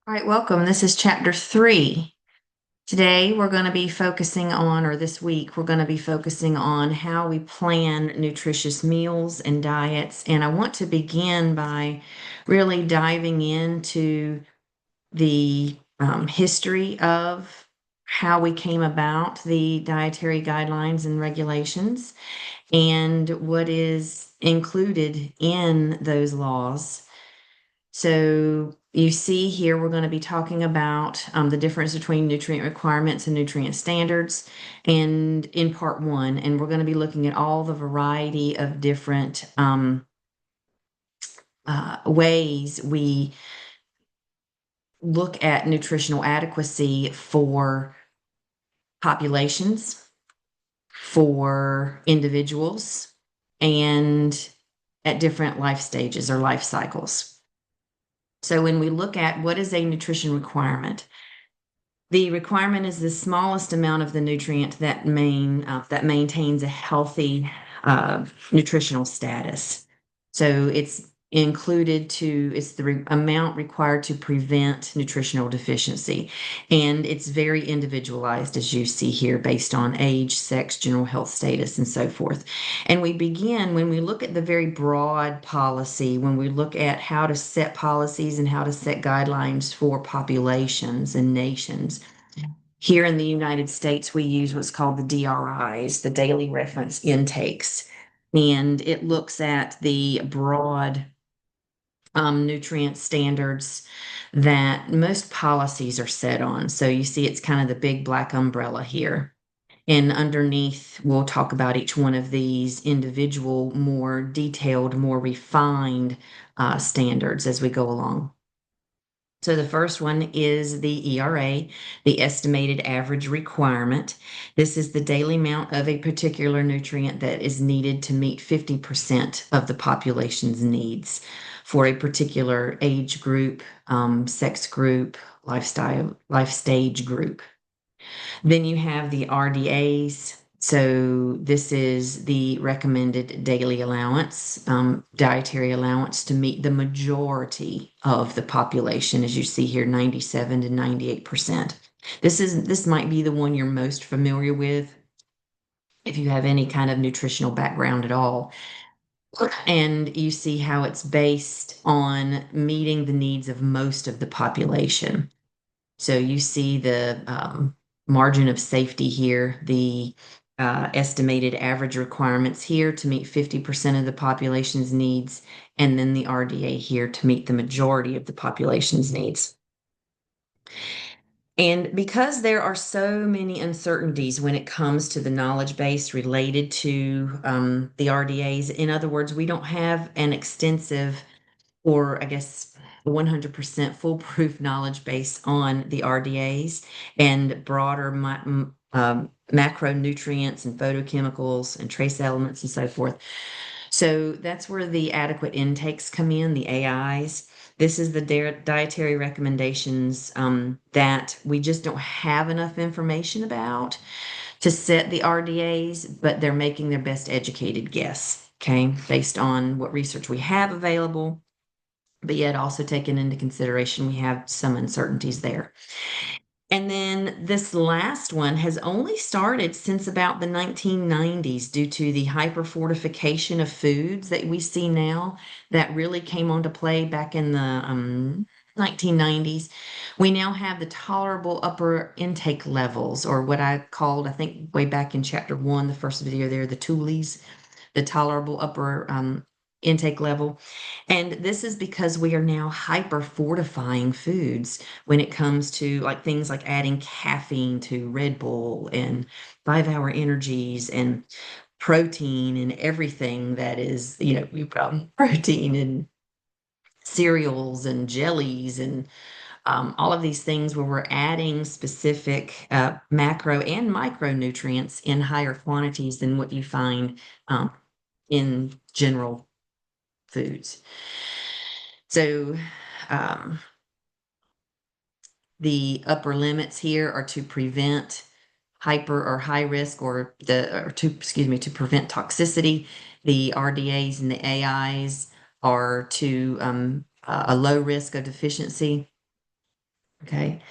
All right, welcome. This is chapter 3. Today we're going to be focusing on, or this week, we're going to be focusing on how we plan nutritious meals and diets. And I want to begin by really diving into the history of how we came about the dietary guidelines and regulations and what is included in those laws. So you see here, we're going to be talking about the difference between nutrient requirements and nutrient standards, and in part one, and we're going to be looking at all the variety of different ways we look at nutritional adequacy for populations, for individuals, and at different life stages or life cycles. So when we look at what is a nutrition requirement, the requirement is the smallest amount of the nutrient that maintains a healthy nutritional status. So it's the amount required to prevent nutritional deficiency. And it's very individualized, as you see here, based on age, sex, general health status, and so forth. And we begin when we look at the very broad policy, when we look at how to set policies and how to set guidelines for populations and nations. Here in the United States, we use what's called the DRIs, the daily reference intakes, and it looks at the broad nutrient standards that most policies are set on. So you see, it's kind of the big black umbrella here. And underneath, we'll talk about each one of these individual, more detailed, more refined standards as we go along. So the first one is the ERA, the estimated average requirement. This is the daily amount of a particular nutrient that is needed to meet 50% of the population's needs for a particular age group, sex group, life stage group. Then you have the RDAs. So this is the recommended daily allowance, dietary allowance to meet the majority of the population, as you see here, 97 to 98%. This might be the one you're most familiar with if you have any kind of nutritional background at all. And you see how it's based on meeting the needs of most of the population. So you see the margin of safety here, the estimated average requirements here to meet 50% of the population's needs, and then the RDA here to meet the majority of the population's needs. And because there are so many uncertainties when it comes to the knowledge base related to the RDAs, in other words, we don't have an extensive, or I guess 100% foolproof knowledge base on the RDAs and broader macronutrients and photochemicals and trace elements and so forth. So that's where the adequate intakes come in, the AIs. This is the dietary recommendations that we just don't have enough information about to set the RDAs, but they're making their best educated guess, okay, based on what research we have available, but yet also taking into consideration we have some uncertainties there. And then this last one has only started since about the 1990s due to the hyperfortification of foods that we see now that really came onto play back in the 1990s. We now have the tolerable upper intake levels, or what I called, I think, way back in chapter 1, the first video there, the Toolies, the tolerable upper intake level. And this is because we are now hyper fortifying foods when it comes to like things like adding caffeine to Red Bull and 5 Hour Energies and protein and everything that is, protein and cereals and jellies and all of these things where we're adding specific macro and micronutrients in higher quantities than what you find in general foods. So the upper limits here are to prevent hyper or high risk to prevent toxicity. The RDAs and the AIs are to a low risk of deficiency. Okay.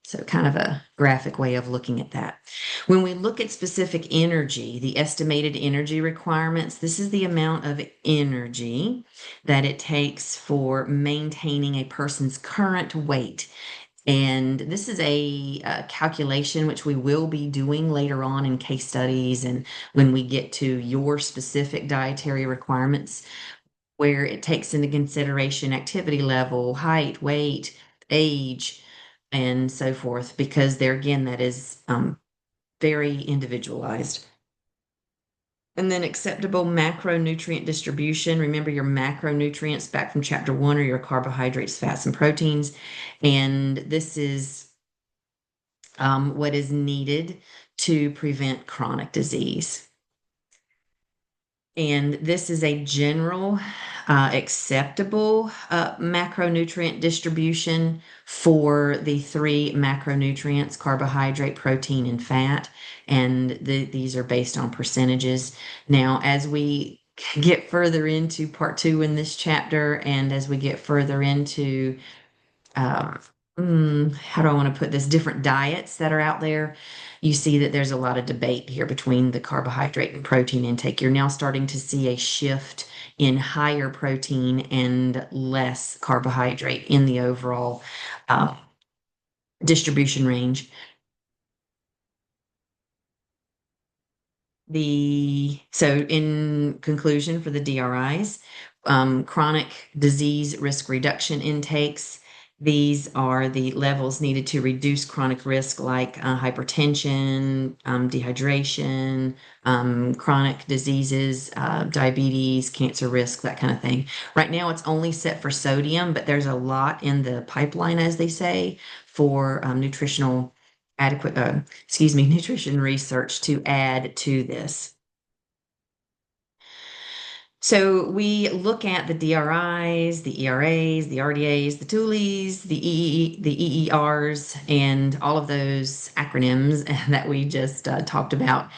So, kind of a graphic way of looking at that. When we look at specific energy, the estimated energy requirements, this is the amount of energy that it takes for maintaining a person's current weight. And this is a calculation which we will be doing later on in case studies and when we get to your specific dietary requirements, where it takes into consideration activity level, height, weight, age, and so forth, because there again, that is very individualized. And then acceptable macronutrient distribution. Remember your macronutrients back from chapter one are your carbohydrates, fats, and proteins. And this is what is needed to prevent chronic disease. And this is a general acceptable macronutrient distribution for the three macronutrients, carbohydrate, protein, and fat. And these are based on percentages. Now, as we get further into part two in this chapter, and as we get further into uh, how do I want to put this, different diets that are out there, you see that there's a lot of debate here between the carbohydrate and protein intake. You're now starting to see a shift in higher protein and less carbohydrate in the overall uh, distribution range. So in conclusion for the DRIs, chronic disease risk reduction intakes. These are the levels needed to reduce chronic risk like hypertension, dehydration, chronic diseases, diabetes, cancer risk, that kind of thing. Right now, it's only set for sodium, but there's a lot in the pipeline, as they say, for nutritional adequate, nutrition research to add to this. So we look at the DRIs, the ERAs, the RDAs, the TULIs, the EERs, and all of those acronyms that we just talked about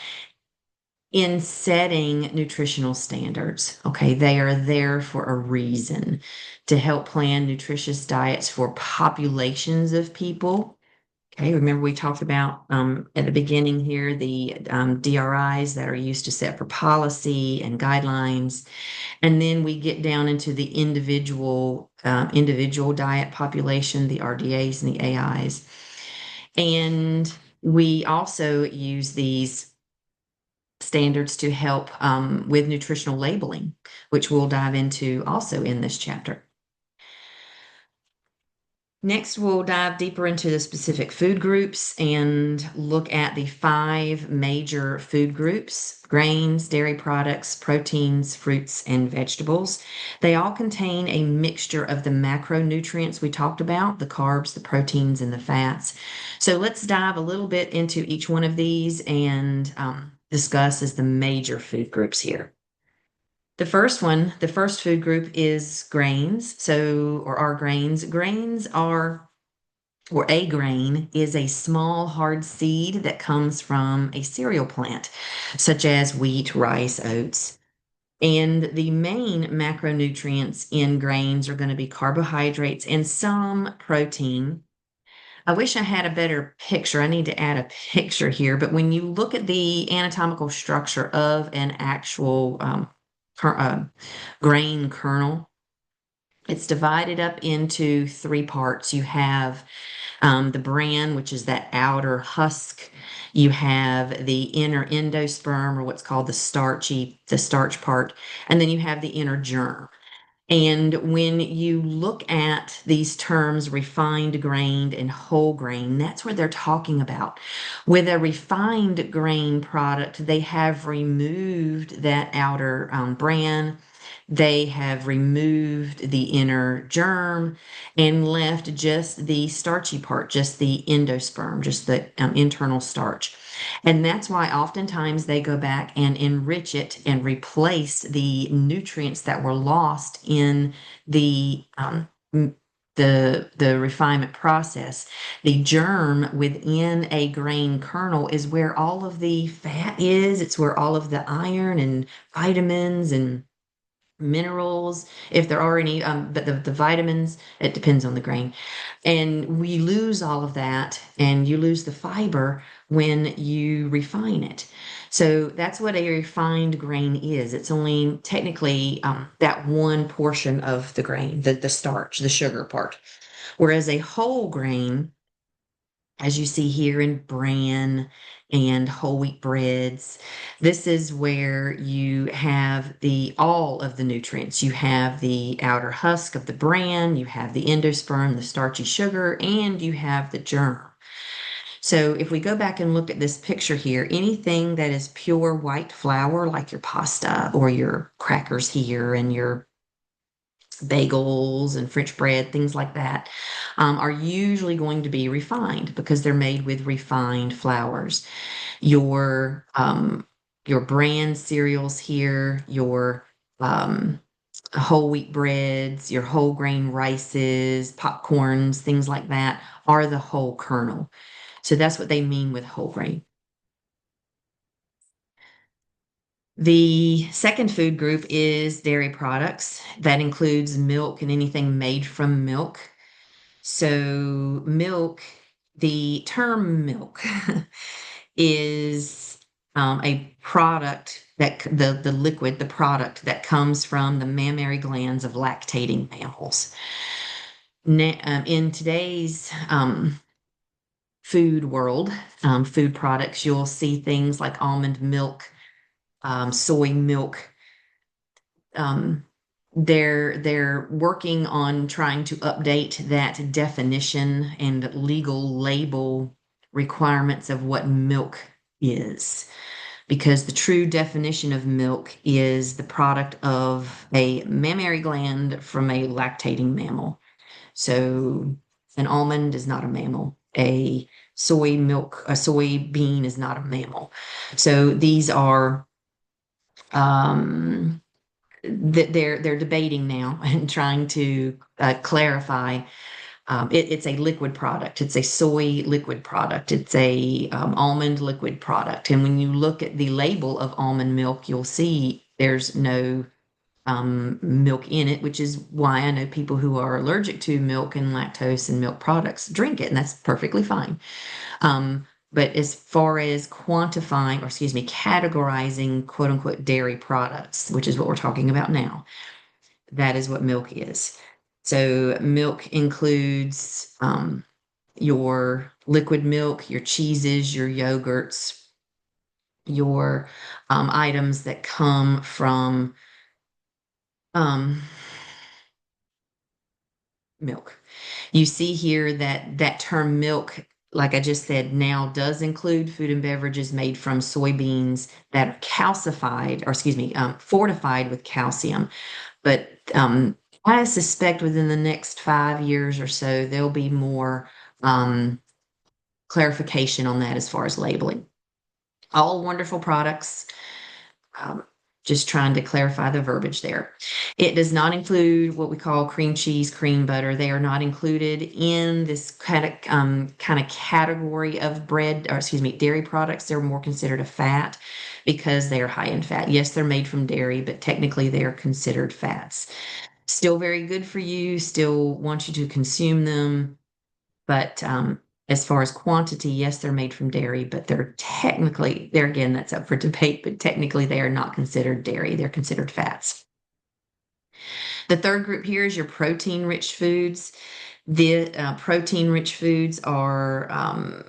in setting nutritional standards. Okay, they are there for a reason to help plan nutritious diets for populations of people. Okay, remember we talked about at the beginning here the DRIs that are used to set for policy and guidelines, and then we get down into the individual diet population, the RDAs and the AIs, and we also use these standards to help with nutritional labeling, which we'll dive into also in this chapter. Next, we'll dive deeper into the specific food groups and look at the five major food groups: grains, dairy products, proteins, fruits, and vegetables. They all contain a mixture of the macronutrients we talked about, the carbs, the proteins, and the fats. So let's dive a little bit into each one of these and discuss as the major food groups here. The first food group is grains. Or are grains. Grains are, or a grain is a small hard seed that comes from a cereal plant, such as wheat, rice, oats. And the main macronutrients in grains are going to be carbohydrates and some protein. I wish I had a better picture. I need to add a picture here, but when you look at the anatomical structure of an actual grain kernel, it's divided up into three parts. You have the bran, which is that outer husk. You have the inner endosperm, or what's called the starch part, and then you have the inner germ. And when you look at these terms, refined grain and whole grain, that's what they're talking about. With a refined grain product, they have removed that outer bran. They have removed the inner germ and left just the starchy part, just the endosperm, just the internal starch. And that's why oftentimes they go back and enrich it and replace the nutrients that were lost in the the refinement process. The germ within a grain kernel is where all of the fat is. It's where all of the iron and vitamins and minerals, if there are any, but the vitamins, it depends on the grain. And we lose all of that, and you lose the fiber when you refine it. So that's what a refined grain is. It's only technically that one portion of the grain, the starch, the sugar part. Whereas a whole grain, as you see here in bran and whole wheat breads, this is where you have the all of the nutrients. You have the outer husk of the bran, you have the endosperm, the starchy sugar, and you have the germ. So if we go back and look at this picture here, anything that is pure white flour, like your pasta or your crackers here and your bagels and French bread, things like that, are usually going to be refined because they're made with refined flours. Your brand cereals here, your whole wheat breads, your whole grain rices, popcorns, things like that are the whole kernel. So that's what they mean with whole grain. The second food group is dairy products. That includes milk and anything made from milk. So, milk, the term milk is a product that the liquid, the product that comes from the mammary glands of lactating mammals. In today's food world, food products, you'll see things like almond milk, soy milk. Um, they're working on trying to update that definition and legal label requirements of what milk is, because the true definition of milk is the product of a mammary gland from a lactating mammal. So an almond is not a mammal. A soybean is not a mammal. So these are that they're debating now and trying to clarify. It's a liquid product. It's a soy liquid product. It's a almond liquid product. And when you look at the label of almond milk, you'll see there's no milk in it, which is why I know people who are allergic to milk and lactose and milk products drink it, and that's perfectly fine. But as far as quantifying, or excuse me, categorizing quote unquote dairy products, which is what we're talking about now, that is what milk is. So milk includes your liquid milk, your cheeses, your yogurts, your items that come from um, milk. You see here that that term milk, like I just said, now does include food and beverages made from soybeans that are calcified, or excuse me, fortified with calcium. But I suspect within the next 5 years or so, there'll be more um, clarification on that as far as labeling. All wonderful products. Um, just trying to clarify the verbiage there. It does not include what we call cream cheese, cream butter. They are not included in this kind of category of bread, or excuse me, dairy products. They're more considered a fat because they are high in fat. Yes, they're made from dairy, but technically they are considered fats. Still very good for you, still want you to consume them. But as far as quantity, yes, they're made from dairy, but they're technically, there again, that's up for debate, but technically they are not considered dairy. They're considered fats. The third group here is your protein-rich foods. The protein-rich foods are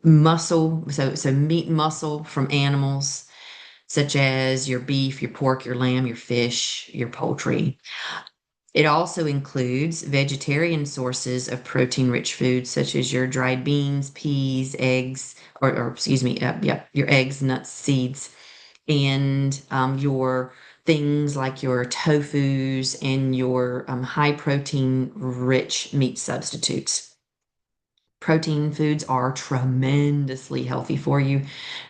muscle, so meat and muscle from animals, such as your beef, your pork, your lamb, your fish, your poultry. It also includes vegetarian sources of protein-rich foods, such as your dried beans, peas, eggs, or excuse me, your eggs, nuts, seeds, and your things like your tofus and your high protein rich meat substitutes. Protein foods are tremendously healthy for you,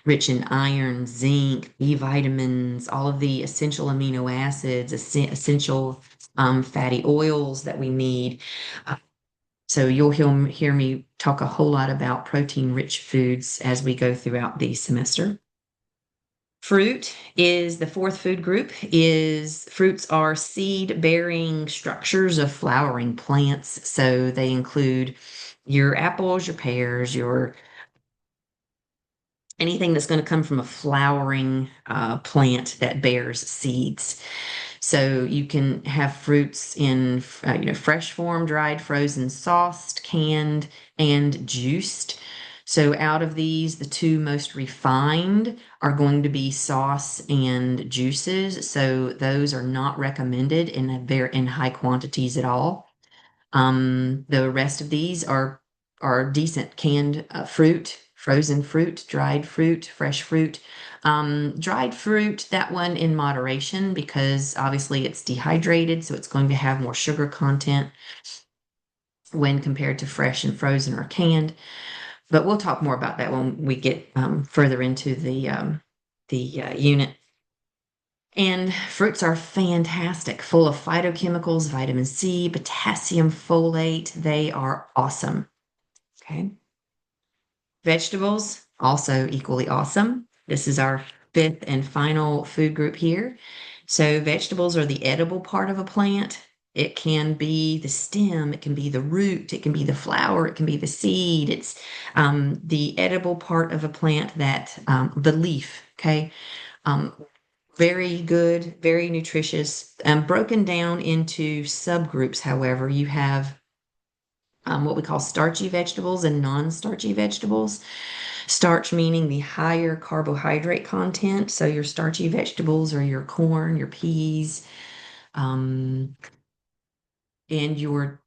rich in iron, zinc, B vitamins, all of the essential amino acids, essential fatty oils that we need. Uh, so you'll hear me talk a whole lot about protein-rich foods as we go throughout the semester. Fruit is the fourth food group. Is fruits are seed-bearing structures of flowering plants. So they include your apples, your pears, your anything that's going to come from a flowering plant that bears seeds. So you can have fruits in fresh form, dried, frozen, sauced, canned, and juiced. So out of these, the two most refined are going to be sauce and juices. So those are not recommended in high quantities at all. The rest of these are decent canned fruit, frozen fruit, dried fruit, fresh fruit. Dried fruit, that one in moderation because obviously it's dehydrated, so it's going to have more sugar content when compared to fresh and frozen or canned. But we'll talk more about that when we get further into the unit. And fruits are fantastic, full of phytochemicals, vitamin C, potassium, folate. They are awesome. Okay. Vegetables, also equally awesome. This is our fifth and final food group here. So, vegetables are the edible part of a plant. It can be the stem, it can be the root, it can be the flower, it can be the seed. It's the edible part of a plant the leaf, okay? Um, very good, very nutritious. Broken down into subgroups, however, you have what we call starchy vegetables and non-starchy vegetables. Starch meaning the higher carbohydrate content. So your starchy vegetables are your corn, your peas, um, and your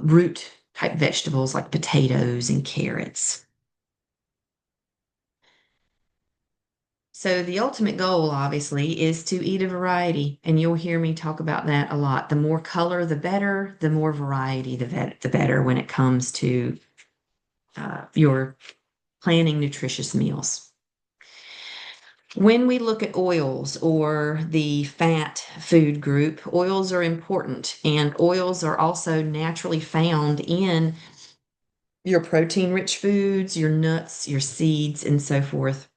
root type vegetables like potatoes and carrots. So the ultimate goal, obviously, is to eat a variety, and you'll hear me talk about that a lot. The more color, the better. The more variety, the better when it comes to your planning nutritious meals. When we look at oils or the fat food group, oils are important, and oils are also naturally found in your protein-rich foods, your nuts, your seeds, and so forth.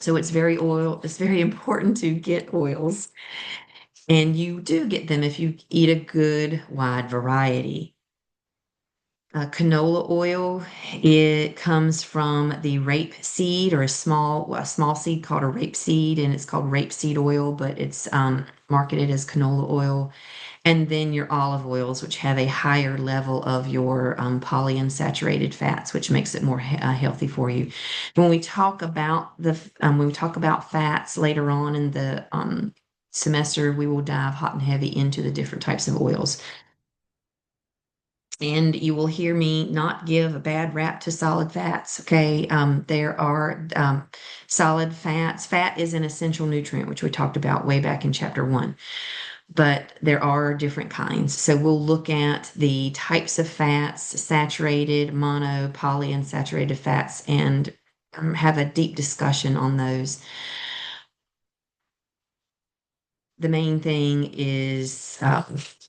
So it's very important to get oils. And you do get them if you eat a good wide variety. Canola oil, it comes from the rape seed or a small seed called a rape seed, and it's called rapeseed oil, but it's marketed as canola oil. And then your olive oils, which have a higher level of your polyunsaturated fats, which makes it more healthy for you. When we talk about fats later on in the semester, we will dive hot and heavy into the different types of oils. And you will hear me not give a bad rap to solid fats. Okay. There are solid fats. Fat is an essential nutrient, which we talked about way back in chapter 1. But there are different kinds. So we'll look at the types of fats, saturated, mono, polyunsaturated fats, and have a deep discussion on those. The main thing is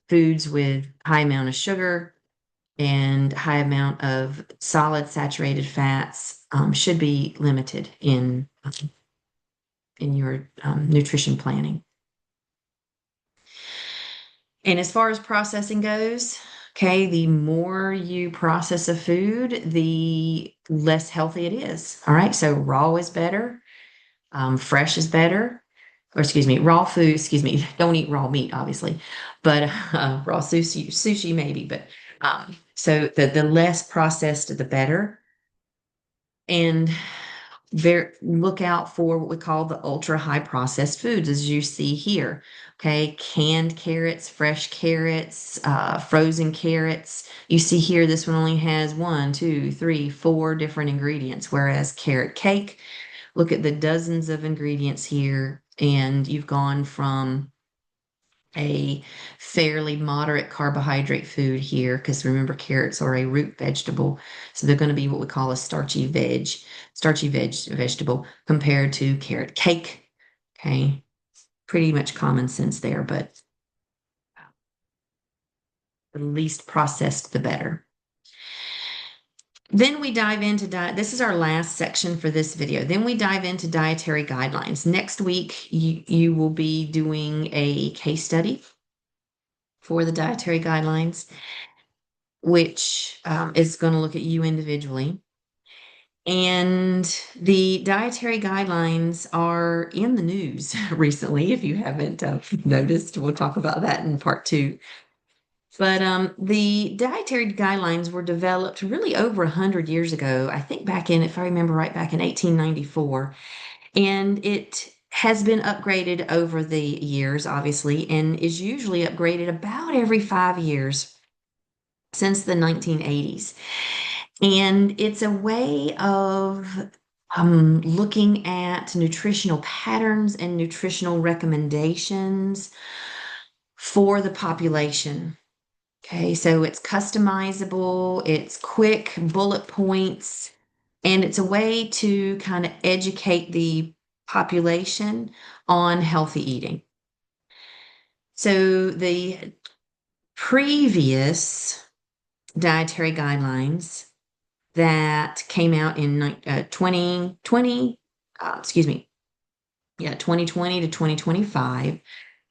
foods with high amount of sugar and high amount of solid saturated fats should be limited in your nutrition planning. And as far as processing goes, okay, the more you process a food, the less healthy it is. All right, so raw is better, fresh is better, or excuse me, raw food, excuse me, don't eat raw meat, obviously, but raw sushi maybe, but so the less processed, the better. And look out for what we call the ultra high processed foods, as you see here. Okay, canned carrots, fresh carrots, frozen carrots. You see here, this one only has one, two, three, four different ingredients, whereas carrot cake, look at the dozens of ingredients here, and you've gone from a fairly moderate carbohydrate food here because remember carrots are a root vegetable, so they're going to be what we call a starchy vegetable compared to carrot cake. Okay, pretty much common sense there, but the least processed the better. Then we dive into diet. This is our last section for this video. Then we dive into dietary guidelines. Next week, you will be doing a case study for the dietary guidelines, which is going to look at you individually. And the dietary guidelines are in the news recently, if you haven't noticed. We'll talk about that in part two. But the dietary guidelines were developed really over 100 years ago. I think back in, if I remember right, back in 1894. And it has been upgraded over the years, obviously, and is usually upgraded about every 5 years since the 1980s. And it's a way of looking at nutritional patterns and nutritional recommendations for the population. Okay, so it's customizable, it's quick bullet points, and it's a way to kind of educate the population on healthy eating. So the previous dietary guidelines that came out in 2020, excuse me, yeah, 2020 to 2025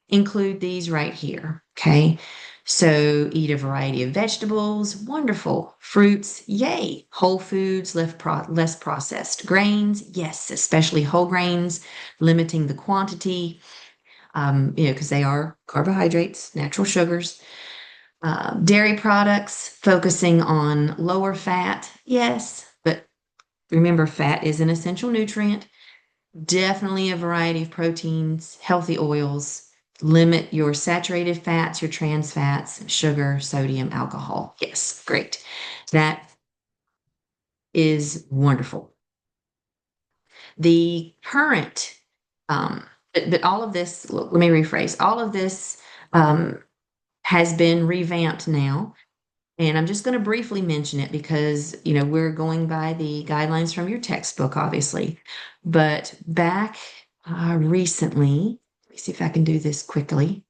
include these right here. Okay. So eat a variety of vegetables, wonderful. Fruits, yay. Whole foods, less processed. Grains, yes, especially whole grains, limiting the quantity, because they are carbohydrates, natural sugars. Dairy products, focusing on lower fat, yes, but remember, fat is an essential nutrient. Definitely a variety of proteins, healthy oils. Limit your saturated fats, your trans fats, sugar, sodium, alcohol. Yes, great. That is wonderful. The current, but all of this, let me rephrase, all of this has been revamped now. And I'm just going to briefly mention it because, we're going by the guidelines from your textbook, obviously. But back recently, let me see if I can do this quickly.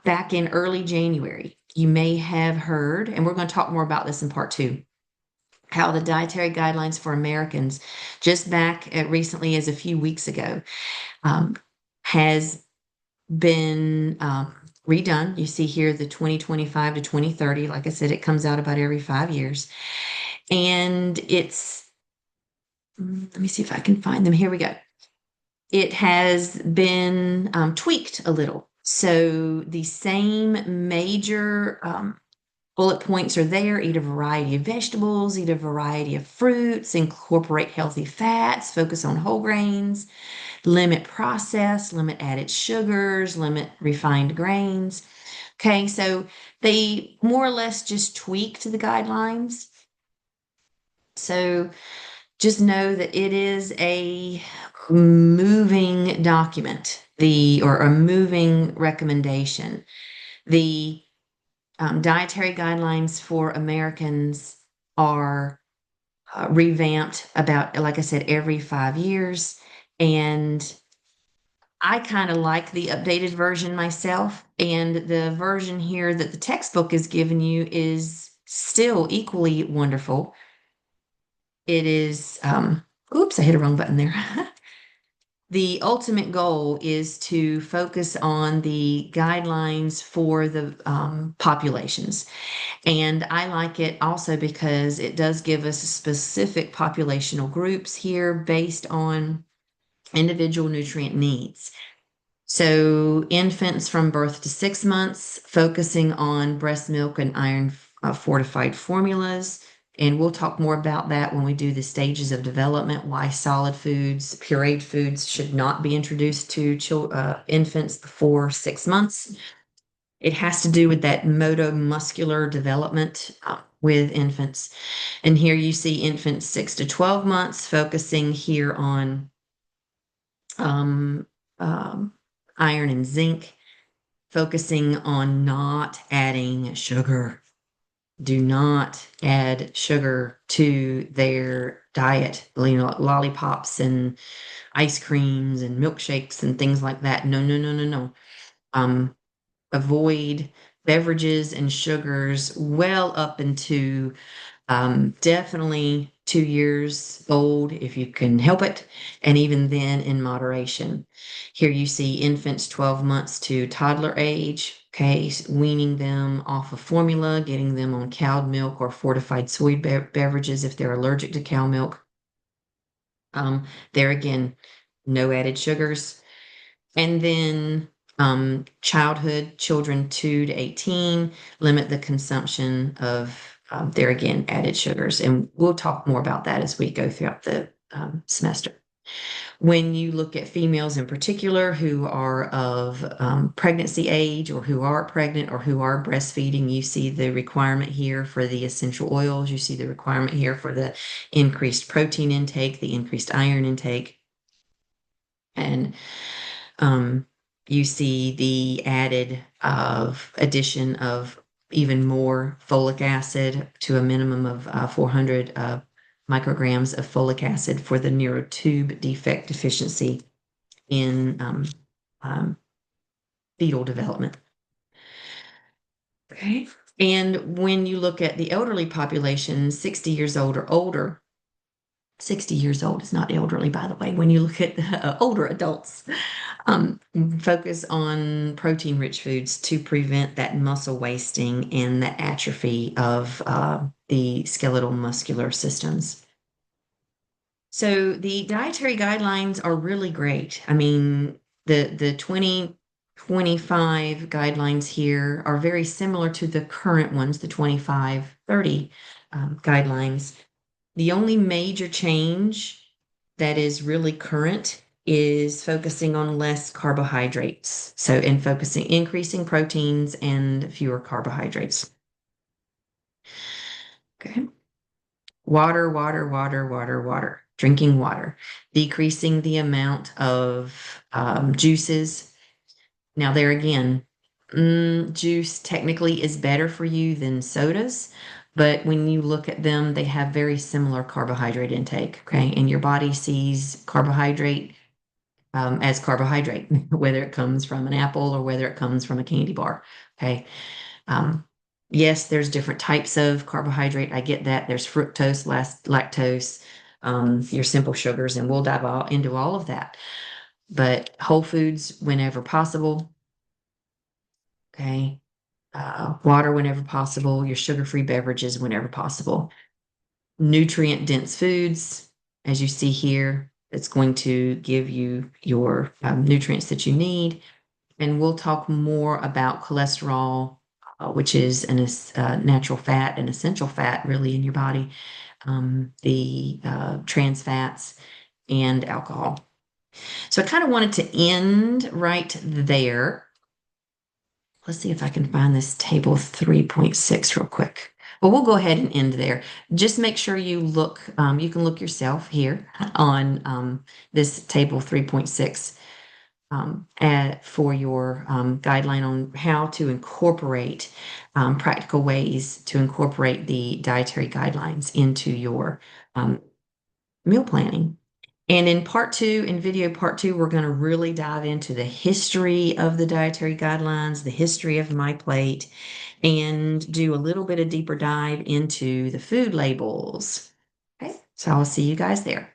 Back in early January, you may have heard, and we're going to talk more about this in part two, how the dietary guidelines for Americans, just back recently as a few weeks ago, has been redone. You see here the 2025 to 2030. Like I said, it comes out about every 5 years. And let me see if I can find them. Here we go. It has been tweaked a little. So the same major bullet points are there. Eat a variety of vegetables, eat a variety of fruits, incorporate healthy fats, focus on whole grains, limit processed, limit added sugars, limit refined grains. Okay, so they more or less just tweaked the guidelines. So just know that it is a moving document, or a moving recommendation. The dietary guidelines for Americans are revamped about, like I said, every 5 years. And I kind of like the updated version myself. And the version here that the textbook is giving you is still equally wonderful. It is, oops, I hit a wrong button there. The ultimate goal is to focus on the guidelines for the populations. And I like it also because it does give us specific populational groups here based on individual nutrient needs. So, infants from birth to 6 months, focusing on breast milk and iron fortified formulas. And we'll talk more about that when we do the stages of development, why solid foods, pureed foods should not be introduced to infants before 6 months. It has to do with that motomuscular development with infants. And here you see infants 6 to 12 months, focusing here on um, um, iron and zinc, focusing on not adding sugar. Do not add sugar to their diet, lollipops and ice creams and milkshakes and things like that. No, no, no, no, no. Avoid beverages and sugars well up into Definitely 2 years old if you can help it, and even then in moderation. Here you see infants 12 months to toddler age, okay, weaning them off of formula, getting them on cowed milk or fortified soy beverages if they're allergic to cow milk. There again, no added sugars. And then childhood children 2 to 18 limit the consumption of there again added sugars. And we'll talk more about that as we go throughout the semester. When you look at females in particular who are of pregnancy age or who are pregnant or who are breastfeeding, you see the requirement here for the essential oils. You see the requirement here for the increased protein intake, the increased iron intake. And um, you see the added of addition of even more folic acid to a minimum of 400 micrograms of folic acid for the neurotube defect deficiency in um, fetal development. Okay. And when you look at the elderly population, 60 years old or older, 60 years old is not elderly, by the way. When you look at older adults, um, focus on protein-rich foods to prevent that muscle wasting and that atrophy of the skeletal muscular systems. So the dietary guidelines are really great. I mean, the 2025 guidelines here are very similar to the current ones, the 2530 guidelines. The only major change that is really current is focusing on less carbohydrates. So, and focusing, increasing proteins and fewer carbohydrates. Okay. Water, water, water, water, water. Drinking water. Decreasing the amount of juices. Now, there again, juice technically is better for you than sodas, but when you look at them, they have very similar carbohydrate intake, okay? And your body sees carbohydrate as carbohydrate, whether it comes from an apple or whether it comes from a candy bar, okay? Um, yes, there's different types of carbohydrate. I get that. There's fructose, lactose, your simple sugars, and we'll dive into all of that. But whole foods whenever possible, okay? Water whenever possible, your sugar-free beverages whenever possible. Nutrient-dense foods, as you see here, it's going to give you your nutrients that you need. And we'll talk more about cholesterol, which is a natural fat, an essential fat really in your body, the trans fats, and alcohol. So I kind of wanted to end right there. Let's see if I can find this table 3.6 real quick. Well, we'll go ahead and end there. Just make sure you look, you can look yourself here on this table 3.6 for your guideline on how to incorporate practical ways to incorporate the dietary guidelines into your meal planning. And in part two, in video part two, we're going to really dive into the history of the dietary guidelines, the history of my plate, and do a little bit of deeper dive into the food labels. Okay, so I'll see you guys there.